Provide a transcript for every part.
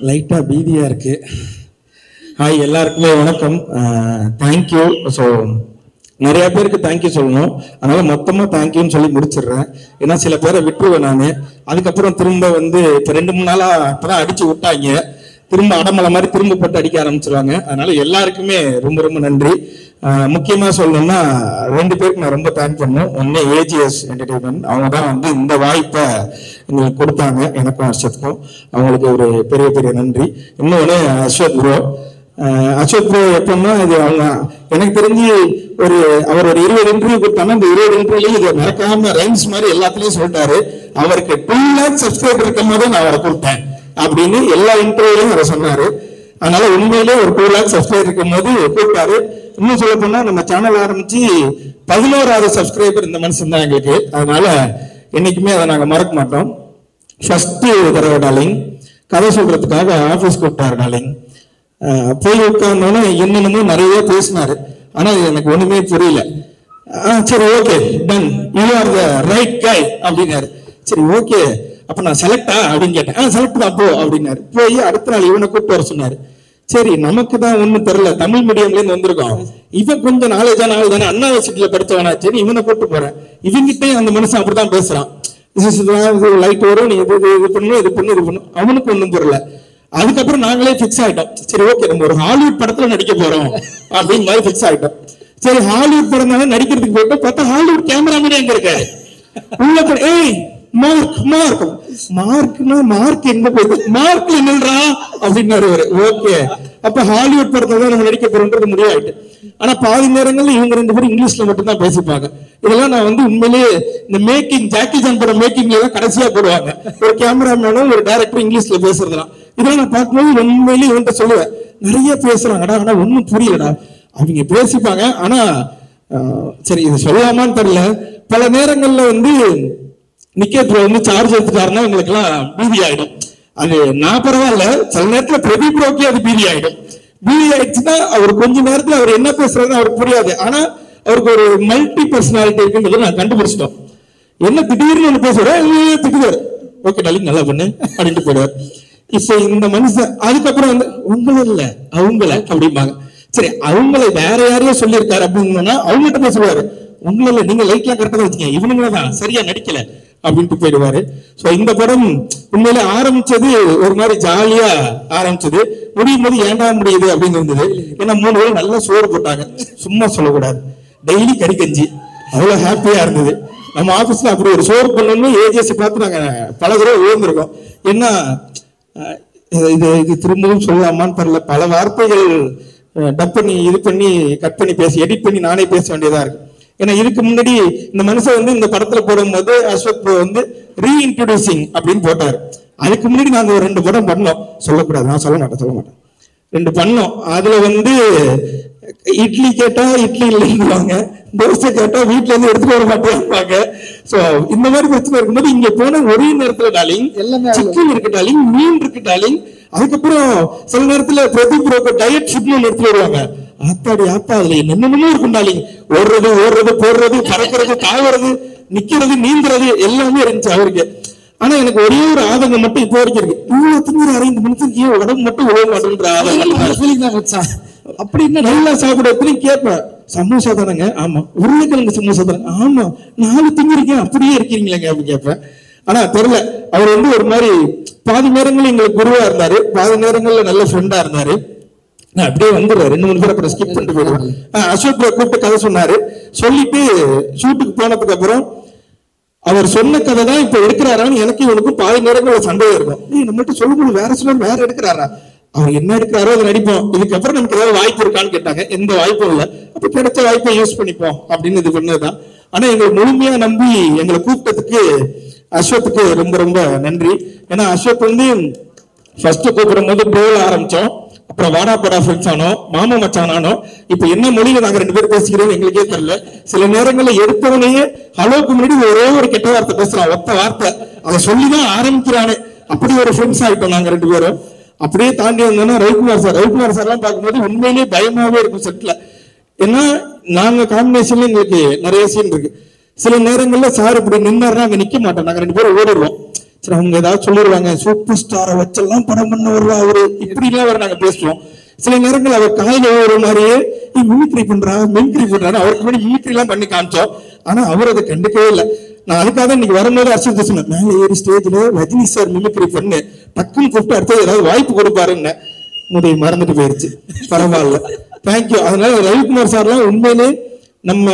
லைட்டாக பீதியாக இருக்குது. ஹாய், எல்லாருக்குமே வணக்கம். தேங்க்யூ. ஸோ நிறையா பேருக்கு தேங்க்யூ சொல்லணும், அதனால் மொத்தமாக தேங்க்யூன்னு சொல்லி முடிச்சிடுறேன். ஏன்னா சில பேரை விட்டுருவேன் நான். அதுக்கப்புறம் திரும்ப வந்து இப்போ 2-3 நாளாக இப்போ தான் அடித்து விட்டாங்க, திரும்ப அடமலை மாதிரி திரும்ப போட்டு அடிக்க ஆரம்பிச்சிருவாங்க. அதனால எல்லாருக்குமே ரொம்ப ரொம்ப நன்றி. முக்கியமாக சொல்லணும்னா 2 பேருக்கு நான் ரொம்ப தேங்க் பண்ணணும். ஒன்று ஏஜிஎஸ் என்டர்டெயின்மெண்ட், அவங்க தான் வந்து இந்த வாய்ப்பை எங்களுக்கு கொடுத்தாங்க, எனக்கும் ஹர்ஷத்துக்கும். அவங்களுக்கு ஒரு பெரிய பெரிய நன்றி. இன்னொன்று அஸ்வத் ப்ரோ. அஸ்வத் ப்ரோ எப்படின்னா, இது அவங்க எனக்கு தெரிஞ்சு அவர் ஒரு 20 இன்டர்வியூ கொடுத்தாங்க. அந்த 20 இன்டர்வியூலையும் இதை மறக்காம ரைம்ஸ் மாதிரி எல்லாத்துலேயும் சொல்லிட்டாரு. அவருக்கு 2 lakhs சப்ஸ்கிரைபர் இருக்கும் போது நான் அவரை கொடுத்தேன் அப்படின்னு எல்லா இன்டர்வியூலையும் அவர் சொன்னாரு. அதனால உண்மையிலே ஒரு 2 lakhs சப்ஸ்கிரைபர் இருக்கும் போது கூப்பிட்டாரு. இன்னும் சொல்ல போனா நம்ம சேனல் ஆரம்பிச்சு 11வது சப்ஸ்கிரைபர் இந்த மனுஷன் தான் எங்களுக்கு. அதனால என்னைக்குமே அதை நாங்கள் மறக்க மாட்டோம். ஃபர்ஸ்ட் தடவை டார்லிங் கதை சொல்றதுக்காக ஆஃபீஸ் கூப்பிட்டாரு டார்லிங். போய் உட்கார்ந்தோன்னே என்னென்னமோ நிறைய பேசினாரு. ஆனா எனக்கு ஒண்ணுமே புரியல. சரி, okay, done, you are the right guy அப்படின்னாரு. சரி, ஓகே, அப்ப நான் செலக்டா அப்படின்னு கேட்டேன். செலக்ட் தான் போ அப்படின்னாரு. போய் அடுத்த நாள் இவனை கூப்பிட்டு வர சொன்னாரு. சரி, நமக்கு தான் ஒண்ணும் தெரியல, தமிழ் மீடியம்ல இருந்து வந்திருக்கோம், இவன் கொஞ்சம் நாலேஜான ஆள் தானே, அண்ணா யூனிவர்சிட்டியில படிச்சவனா, சரி இவனை கூப்பிட்டு போறேன். இவங்கிட்டே அந்த மனுஷன் அப்படிதான் பேசுறான். லைட் வரும், நீ இது பண்ணு. அவனுக்கு ஒண்ணும் புரியல. அதுக்கப்புறம் நாங்களே பிக்ஸ் ஆயிட்டோம். சரி, ஓகே, நம்ம ஒரு ஹாலிவுட் படத்துல நடிக்க போறோம் அப்படின்னு மாதிரி பிக்ஸ் ஆயிட்டோம். சரி, ஹாலிவுட் படம் தானே நடிக்கிறதுக்கு போயிட்டு பார்த்தா ஹாலிவுட் கேமராமேனே எங்க இருக்க உள்ள போய், ஏய் மார்க் எங்க போயிட்டு மார்க்ல நில்றா அப்படின்னாரு. ஓகே, அப்ப ஹாலிவுட் படத்தை தான் நம்ம நடிக்க போறோம்ன்றது முடிவாயிட்டு. ஆனா பாதி நேரங்கள்ல இவங்க 2 பேரும் இங்கிலீஷ்ல மட்டும் தான் பேசிப்பாங்க. இதெல்லாம் நான் வந்து உண்மையிலேயே இந்த மேக்கிங், ஜாக்கி சான் படம் மேக்கிங்ல தான் கடைசியா போடுவாங்க. ஒரு கேமராமேனும் ஒரு டைரக்டர் இங்கிலீஷ்ல பேசுறதுலாம் இதெல்லாம் நான் பார்க்கும்போது உண்மையிலேயே இவன்கிட்ட சொல்லுவேன், நிறைய பேசுறாங்கடா, ஆனா ஒன்னும் புரியலடா. அவங்க பேசிப்பாங்க, ஆனா சரி இது சொல்லலாமான்னு தெரியல. பல நேரங்கள்ல வந்து நிக்கேத்ல வந்து சார்ஜ் எடுத்துட்டாருன்னா உங்களுக்கு எல்லாம் பீதி ஆயிடும். அது நான் பரவாயில்ல, சில நேரத்துல பிரதீப் ப்ரோக்கே அது பீதி ஆயிடும். பீதி ஆயிடுச்சுன்னா அவர் கொஞ்ச நேரத்துல அவர் என்ன பேசுறதுன்னு அவருக்கு புரியாது. ஆனா அவருக்கு ஒரு மல்டி பர்சனாலிட்டி இருக்குன்றதை நான் கண்டுபிடிச்சிட்டோம். என்ன திடீர்னு ஒண்ணு பேசுவாரு, திட்டுவாரு, ஓகே டார்லிங் நல்லா பண்ணு அப்படின்ட்டு போயிடுவார். இப்ப இந்த மனுஷன் அதுக்கப்புறம் வந்து உங்களை இல்ல அவங்கள அப்படிம்பாங்க. சரி, அவங்களை வேற யாரையோ சொல்லியிருக்காரு அப்படின்னா அவங்ககிட்ட போய் சொல்லுவாரு, உங்களை நீங்க லைட்லாம் கரெக்டா தான் வச்சுக்கீங்க, இவனுங்களதான் சரியா நடிக்கல அப்படின்ட்டு போயிடுவாரு. சோ இந்த படம் உண்மையில ஆரம்பிச்சது ஒரு மாதிரி ஜாலியா ஆரம்பிச்சது, முடியும் போது ஏண்டா முடியுது அப்படின்னு இருந்தது. ஏன்னா 3 பேர் நல்லா சோறு போட்டாங்க, சும்மா சொல்லக்கூடாது, டெய்லி கறி கஞ்சி, அவ்வளவு ஹாப்பியா இருந்தது. நம்ம ஆபீஸ்ல அப்படி ஒரு சோறு பண்ணணும்னு ஏஜிஎஸ் பார்த்து நாங்க பல தடவை உயர்ந்திருக்கோம். ஏன்னா இது திரும்பவும் சொல்லலாமான்னு தெரியல, பல வார்த்தைகள் டப் பண்ணி இது பண்ணி கட் பண்ணி பேசி எடிட் பண்ணி நானே பேச வேண்டியதா இருக்கு. ஏன்னா இதுக்கு முன்னாடி இந்த மனுஷன் வந்து இந்த படத்துல போடும்போது அஸ்வத் ப்ரோ வந்து ரீஇன்ட்ரோடியூசிங் அப்படின்னு போட்டாரு. அதுக்கு முன்னாடி நாங்க ஒரு 2 படம் பண்ணோம், சொல்லக்கூடாது, நான் சொல்ல மாட்டேன் 2 பண்ணோம். அதுல வந்து இட்லி கேட்டா இட்லி இல்லைன்னுவாங்க, தோசை கேட்டா வீட்டுல இருந்து எடுத்துட்டு வர மாட்டேங்க. சோ இந்த மாதிரி பிரச்சனை இருக்கும்போது இங்க போன ஒரே நேரத்துல டார்லிங் சிக்கன் இருக்கு டார்லிங், மீன் இருக்கு டார்லிங், அதுக்கப்புறம் சில நேரத்துல பிரதீப் ப்ரோக்கு டயட் ஃபுட்னு எடுத்துட்டு வருவாங்க. ஆத்தாடி ஆத்தா, அதுல என்னென்னமோ இருக்கும் டார்லிங், ஓடுறது போடுறது, பறக்கிறது, தாவறது, நிக்கிறது, நீந்துறது எல்லாமே இருந்துச்சு அவருக்கு. ஆனா எனக்கு ஒரே ஒரு ஆதங்கம் மட்டும் இப்போ வரைக்கும் இருக்கு, இவ்வளவு திங்குறாரு இந்த மனுஷனுக்கு ஏன் உடம்பு மட்டும் உழவ மாட்டேன்ற ஆதங்கம். அப்படி என்ன நல்லா சாப்பிட கேட்பேன், சமோசா தானங்க, ஆமா, உருளைக்கிழங்கு சமோசா தானங்க, ஆமா, 4 திங்கிருக்கேன், அப்படியே இருக்கிறீங்களேங்க அப்படின்னு கேட்பேன். ஆனா தெரியல, அவர் வந்து ஒரு மாதிரி பாதி நேரங்கள்ல எங்களுக்கு குருவா இருந்தாரு, பாதி நேரங்கள்ல நல்ல ஃப்ரெண்டா இருந்தாரு. நான் அப்படியே வந்துடுறேன், 2-3 பேரை அப்புறம் ஸ்கிப் பண்ணிட்டு போயிடுவேன். அசோக் கூப்பிட்டு கதை சொன்னாரு. சொல்லிட்டு ஷூட்டுக்கு போனதுக்கு அப்புறம் அவர் சொன்ன கதை தான் இப்ப எடுக்கிறாரான்னு எனக்கு இவனுக்கும் பாதி நேரங்கள்ல சந்தேகம் இருக்கும். நம்மகிட்ட சொல்லும்போது வேற சிலர் வேற எடுக்கிறாரா, அவர் என்ன எடுக்கிறாரோ அதை நடிப்போம், இதுக்கப்புறம் நமக்கு ஏதாவது வாய்ப்பு இருக்கான்னு கேட்டாங்க. எந்த வாய்ப்பும் இல்லை, அப்ப கிடைச்ச வாய்ப்பை யூஸ் பண்ணிப்போம் அப்படின்னு இது பண்ணதுதான். ஆனா எங்களை முழுமையா நம்பி எங்களை கூப்பிட்டதுக்கு அஸ்வத்துக்கு ரொம்ப ரொம்ப நன்றி. ஏன்னா அஸ்வத் வந்து ஃபர்ஸ்ட் கூப்பிடும் போது ப்ரோல ஆரம்பிச்சோம், அப்புறம் வாடா படா ஃப்ரெண்ட்ஸ் ஆனோம், மாமா மச்சான் ஆனோம். இப்ப என்ன மொழியில நாங்க 2 பேரும் பேசிக்கிறோம் எங்களுக்கே தெரியல. சில நேரங்கள்ல எடுத்தவனையே ஹலோக்கு முன்னாடி ஒரே ஒரு கெட்ட வார்த்தை பேசுறான், ஒத்த வார்த்தை, அதை சொல்லிதான் ஆரம்பிக்கிறானே. அப்படி ஒரு ஃப்ரெண்ட்ஸ் ஆயிட்டோம் நாங்க 2 பேரும். அப்படியே தாண்டி வந்தோம்னா ரவிக்குமார் சார் எல்லாம் பார்க்கும்போது உண்மையிலேயே பயமாவே இருக்கும் செட்ல. ஏன்னா நாங்க காம்பினேஷன்ல எங்களுக்கு நிறைய சீன் இருக்கு. சில நேரங்கள்ல சார் இப்படி நின்னாருன்னா அங்க நிக்க மாட்டோம், நாங்க 2 பேரும் ஓடிடுவோம். சரி அவங்க ஏதாவது சொல்லிடுவாங்க, சூப்பர் ஸ்டாரை வச்செல்லாம் படம் பண்ண வருவா அவரு, இப்படி எல்லாம் வேற நாங்க பேசுவோம். சில நேரங்கள் அவர் காலையில ஒரு மாதிரியே மிமிக்ரி பண்றான்னு அவருக்கு முன்னாடி மிமிக்ரி எல்லாம் பண்ணி காமிச்சோம். ஆனா அவர் அதை கண்டுக்கவே இல்லை. நான் அதுக்காக இன்னைக்கு வரும்போது அர்ச்சனை சொன்னேன், மேலே ஏறி ஸ்டேஜ்ல ரஜினி சார் மிமிக்ரி பண்ணு, டக்குன்னு கூப்பிட்டு அடுத்தது ஏதாவது வாய்ப்பு கொடுப்பாருன்னு. முடிய மறந்துட்டு போயிருச்சு. பரவாயில்ல, தேங்க்யூ. அதனால ரவிக்குமார் சார்லாம் உண்மையிலே நம்ம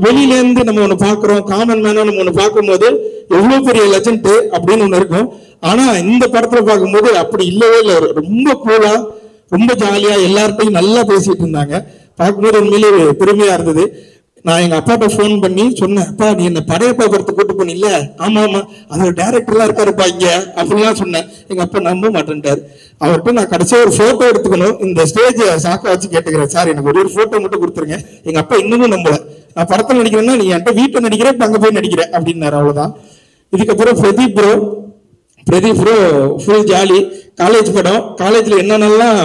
வெளியில இருந்து நம்ம ஒண்ணு பாக்குறோம், காமன் மேனா நம்ம ஒண்ணு பார்க்கும்போது எவ்வளவு பெரிய லெஜண்ட் அப்படின்னு ஒண்ணு இருக்கும். ஆனா இந்த படத்துல பார்க்கும்போது அப்படி இல்லவே இல்லை. ரொம்ப கூலா, ரொம்ப ஜாலியா எல்லார்ட்டையும் நல்லா பேசிட்டு இருந்தாங்க. பார்க்கும்போது உண்மையிலே பெருமையா இருந்தது. நான் எங்க அப்பாட்ட போன் பண்ணி சொன்னேன், அப்பா நீ என்ன படையப்பா படத்தை கூட்டு போனில்ல? ஆமா ஆமா, அதோட டைரக்டர்லாம் இருக்காருப்பா இங்க அப்படின்லாம் சொன்னேன். எங்க அப்பா நம்ப மாட்டேன்ட்டாரு. அவர்கிட்ட நான் கடைசியா ஒரு போட்டோ எடுத்துக்கணும், இந்த ஸ்டேஜ் சாக்கா வச்சு கேட்டுக்கிறேன், சார் எனக்கு ஒரு போட்டோ மட்டும் கொடுத்துருங்க. எங்க அப்பா இன்னமும் நம்பல. நான் படத்துல நடிக்கிறேன்னா நீ என்கிட்ட வீட்டை நடிக்கிறேன், அங்க போய் நடிக்கிறேன் அப்படின்னாரு. அவ்வளவுதான். இதுக்கப்புறம் Pradeep bro full jolly. College படம், காலேஜ்ல என்னென்னலாம்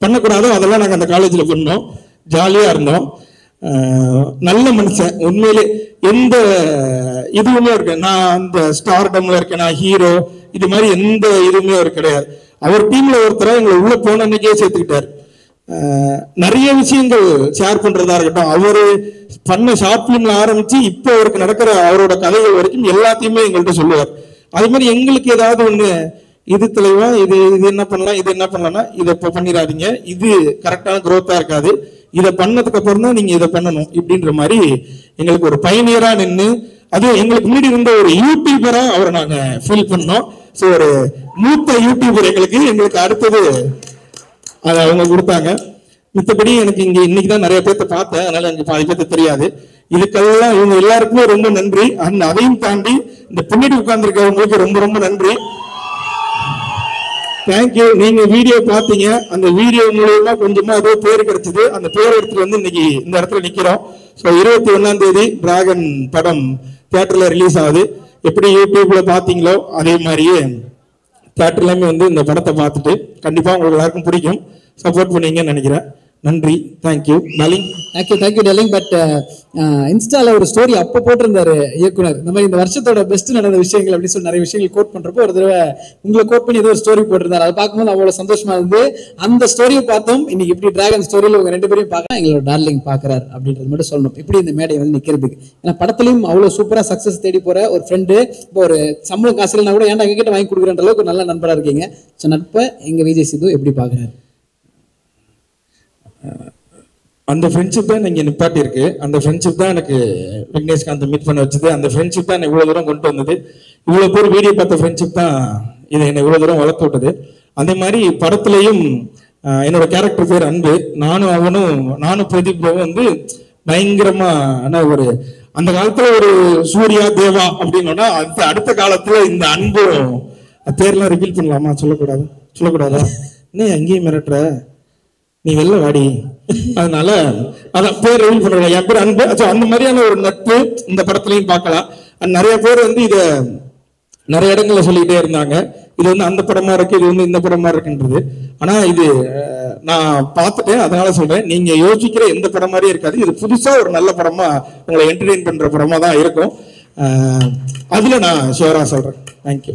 பண்ணக்கூடாதோ அதெல்லாம் நாங்கள் அந்த காலேஜ்ல பண்ணோம், ஜாலியா இருந்தோம். நல்ல மனுஷன் உண்மையிலே. எந்த இதுவுமே இருக்கு, நான் அந்த ஸ்டார்டம்ல இருக்கேன், நான் ஹீரோ, இது மாதிரி எந்த இதுவுமே அவர் கிடையாது. அவர் டீம்ல ஒருத்தர எங்களை உள்ள போன அன்னைக்கே சேர்த்துக்கிட்டாரு. நிறைய விஷயங்கள் ஷேர் பண்றதா இருக்கட்டும், அவரு பண்ண ஷார்ட் பிலிம்ல ஆரம்பிச்சு இப்போ அவருக்கு நடக்கிற அவரோட கதைகள் வரைக்கும் எல்லாத்தையுமே எங்கள்கிட்ட சொல்லுவார். அதே மாதிரி எங்களுக்கு ஏதாவது ஒண்ணு, இது தலைவா, இது என்ன பண்ணலாம், இது என்ன பண்ணலாம்னா இதை இப்போ பண்ணிடாதீங்க, இது கரெக்டான குரோத்தா இருக்காது, இதை பண்ணதுக்கு அப்புறம் தான் நீங்க இதை பண்ணணும் இப்படின்ற மாதிரி எங்களுக்கு ஒரு பயணியரா நின்று, அதுவும் எங்களுக்கு முன்னாடி இருந்த ஒரு யூடியூபரா அவரை நாங்க ஃபீல் பண்ணோம். ஸோ ஒரு மூத்த யூடியூபர் எங்களுக்கு அடுத்தது அதை அவங்க கொடுத்தாங்க. மித்தபடி எனக்கு இங்க இன்னைக்கு தான் நிறைய பேர்த்த பார்த்தேன், அதனால எனக்கு பாதி பேர்த்த தெரியாது. இதுக்கெல்லாம் இவங்க எல்லாருக்குமே ரொம்ப நன்றி. அதையும் தாண்டி இந்த பின்னாடி உட்கார்ந்துருக்கவங்களுக்கு ரொம்ப ரொம்ப நன்றி. தேங்க்யூ. நீங்க வீடியோ பாத்தீங்க, அந்த வீடியோ மூலமா கொஞ்சமா ஏதோ பேர் கிடைச்சது. அந்த பேர் எடுத்துட்டு வந்து இன்னைக்கு இந்த இடத்துல நிக்கிறோம். ஸோ 21ஆம் தேதி டிராகன் படம் தியேட்டர்ல ரிலீஸ் ஆகுது. எப்படி யூடியூப்ல பாத்தீங்களோ அதே மாதிரியே தியேட்டர்லயுமே வந்து இந்த படத்தை பார்த்துட்டு கண்டிப்பா உங்களுக்கு எல்லாருக்கும் பிடிக்கும், சப்போர்ட் பண்ணீங்கன்னு நினைக்கிறேன். நன்றி, thank you darling. Thank you darling. But இன்ஸ்டால ஒரு ஸ்டோரி அப்போ போட்டிருந்தாரு இயக்குனர், இந்த மாதிரி இந்த வருஷத்தோட பெஸ்ட் நடந்த விஷயங்கள் அப்படின்னு சொல்லி நிறைய விஷயங்கள் கோட் பண்றப்போ ஒரு தடவை உங்களை கோட் பண்ணி ஏதோ ஒரு ஸ்டோரி போட்டிருந்தாரு. அதை பார்க்கும்போது அவ்வளவு சந்தோஷமா இருந்து அந்த ஸ்டோரியை பார்த்தோம். இன்னைக்கு இப்படி டிராகன் ஸ்டோரியில உங்க ரெண்டு பேரையும் பார்க்கலாம், எங்களோட டார்லிங் பாக்குறாரு அப்படின்றது மட்டும் சொல்லணும். இப்படி இந்த மேடை வந்து நிக்கிறதுக்கு, ஏன்னா படத்துலயும் அவ்வளவு சூப்பரா சக்சஸ் தேடி போற ஒரு ஃப்ரெண்டு, இப்போ ஒரு சம்பளம் காசு இல்லைன்னா கூட ஏன்டா எங்ககிட்ட வாங்கி கொடுக்குறன்ற அளவுக்கு நல்ல நண்பரா இருக்கீங்க. ஸோ நட்பை எங்க விஜய் சித்து எப்படி பாக்குறாரு? அந்த ஃப்ரெண்ட்ஷிப் தான் இங்கே நிப்பாட்டி இருக்கு. அந்த ஃப்ரெண்ட்ஷிப் தான் எனக்கு விக்னேஷ்காந்த் மீட் பண்ண வச்சது. அந்த ஃப்ரெண்ட்ஷிப் தான் என்னை இவ்வளோ தூரம் கொண்டு வந்தது. இவ்வளோ பேர் வீடியோ பார்த்த ஃப்ரெண்ட்ஷிப் தான் இதை என்னை இவ்வளோ தூரம் வளர்த்து விட்டது. அதே மாதிரி படத்துலையும் என்னோட கேரக்டர் பேர் அன்பு. நானும் பிரதீப் வந்து பயங்கரமான ஒரு, அந்த காலத்துல ஒரு சூர்யா தேவா அப்படின்னா அடுத்த காலத்துல இந்த அன்பு பேர்லாம் ரிவீல் பண்ணலாமா? சொல்லக்கூடாதா? என்ன அங்கேயும் மிரட்டுற, நீ வெளில வாடி. அதனால அதான் பேர் ரிவீல் பண்றாங்க. என் பேர் அன்பு. அந்த மாதிரியான ஒரு நட்பு இந்த படத்துலையும் பார்க்கலாம். நிறைய பேர் வந்து இதை நிறைய இடங்கள்ல சொல்லிக்கிட்டே இருந்தாங்க, இது வந்து அந்த படமா இருக்கு, இது வந்து இந்த படமா இருக்குன்றது. ஆனா இது நான் பார்த்துட்டேன், அதனால சொல்றேன், நீங்க யோசிக்கிற எந்த படம் மாதிரியும் இருக்காது. இது புதுசா ஒரு நல்ல படமா உங்களை என்டர்டெயின் பண்ற படமா தான் இருக்கும். அதுல நான் ஷியரா சொல்றேன். தேங்க்யூ.